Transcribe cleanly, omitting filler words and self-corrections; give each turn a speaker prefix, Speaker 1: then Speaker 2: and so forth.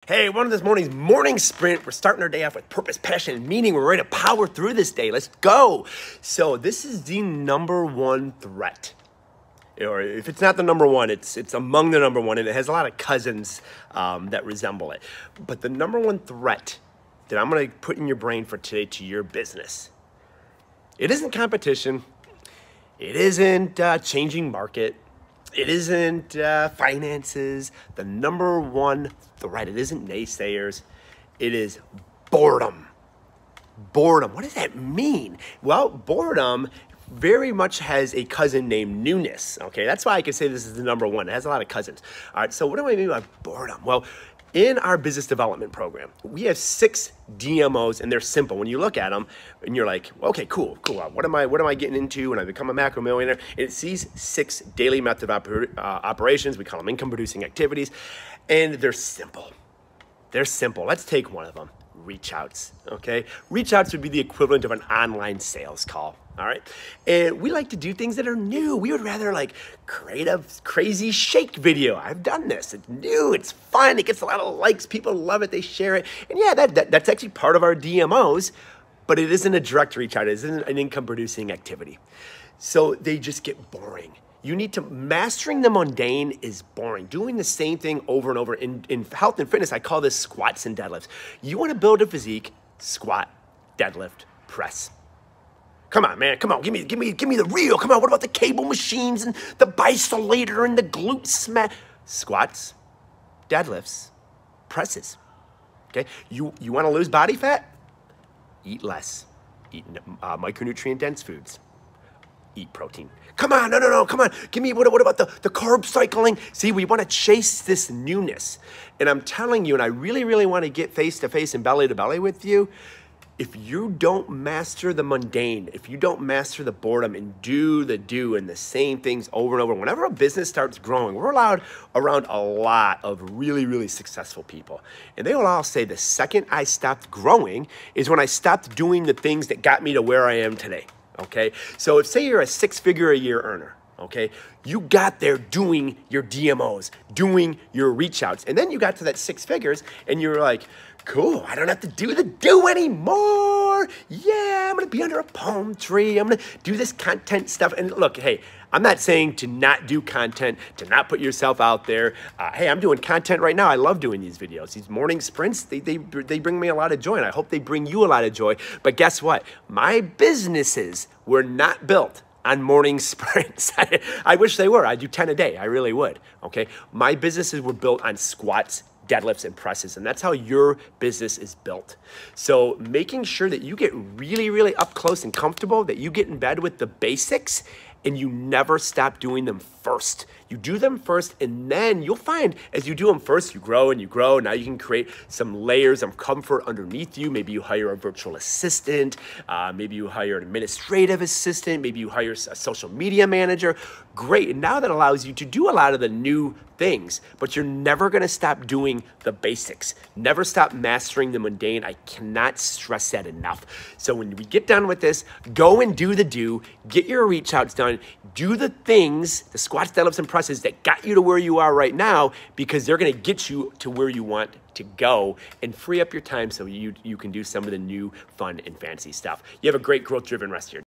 Speaker 1: Hey, one of this morning's morning sprint. We're starting our day off with purpose, passion, and meaning. We're ready to power through this day. Let's go. So this is the number one threat. Or if it's not the number one, it's among the number one, and it has a lot of cousins that resemble it. But the number one threat that I'm going to put in your brain for today to your business, it isn't competition. It isn't changing market. It isn't finances. The number one threat, it isn't naysayers. It is boredom. Boredom. What does that mean? Well, boredom very much has a cousin named newness. Okay, that's why I can say this is the number one. It has a lot of cousins. All right, so what do I mean by boredom? Well, in our business development program, we have 6 DMOs, and they're simple. When you look at them, and you're like, okay, cool. What am I getting into when I become a macro millionaire? And it's these 6 daily method operations. We call them income-producing activities, and they're simple. They're simple. Let's take one of them. Reach outs, okay? Reach outs would be the equivalent of an online sales call, all right? And we like to do things that are new. We would rather like create a crazy shake video. I've done this. It's new. It's fun. It gets a lot of likes. People love it. They share it. And yeah, that's actually part of our DMOs, but it isn't a direct reach out. It isn't an income producing activity. So they just get boring. You need to, mastering the mundane is boring. Doing the same thing over and over. In health and fitness, I call this squats and deadlifts. You want to build a physique, squat, deadlift, press. Come on, man, come on, give me the real. Come on, what about the cable machines and the bisolator and the glute smash? Squats, deadlifts, presses, okay? You want to lose body fat? Eat less. Eat micronutrient-dense foods. Eat protein. Come on, no, come on. Give me, what about the carb cycling? See, we want to chase this newness. And I'm telling you, and I really, really want to get face-to-face and belly-to-belly with you, if you don't master the mundane, if you don't master the boredom and do and the same things over and over, whenever a business starts growing, we're allowed around a lot of really, really successful people. And they will all say the second I stopped growing is when I stopped doing the things that got me to where I am today. Okay, so if say you're a 6-figure-a-year earner, okay, you got there doing your DMOs, doing your reach outs, and then you got to that 6 figures and you're like, cool, I don't have to do the do anymore. Yeah, I'm gonna be under a palm tree. I'm gonna do this content stuff. And look, hey, I'm not saying to not do content, to not put yourself out there. Hey, I'm doing content right now. I love doing these videos. These morning sprints, they bring me a lot of joy, and I hope they bring you a lot of joy. But guess what? My businesses were not built on morning sprints. I wish they were. I do 10 a day. I really would, okay? My businesses were built on squats, deadlifts, and presses, and that's how your business is built. So making sure that you get really, really up close and comfortable, that you get in bed with the basics, and you never stop doing them first. You do them first, and then you'll find as you do them first, you grow and you grow. Now you can create some layers of comfort underneath you. Maybe you hire a virtual assistant. Maybe you hire an administrative assistant. Maybe you hire a social media manager. Great, and now that allows you to do a lot of the new things, but you're never gonna stop doing the basics. Never stop mastering the mundane. I cannot stress that enough. So when we get done with this, go and do the do, get your reach outs done, do the things, the squats, deadlifts, and presses that got you to where you are right now, because they're gonna get you to where you want to go and free up your time so you can do some of the new fun and fancy stuff. You have a great growth-driven rest of your day.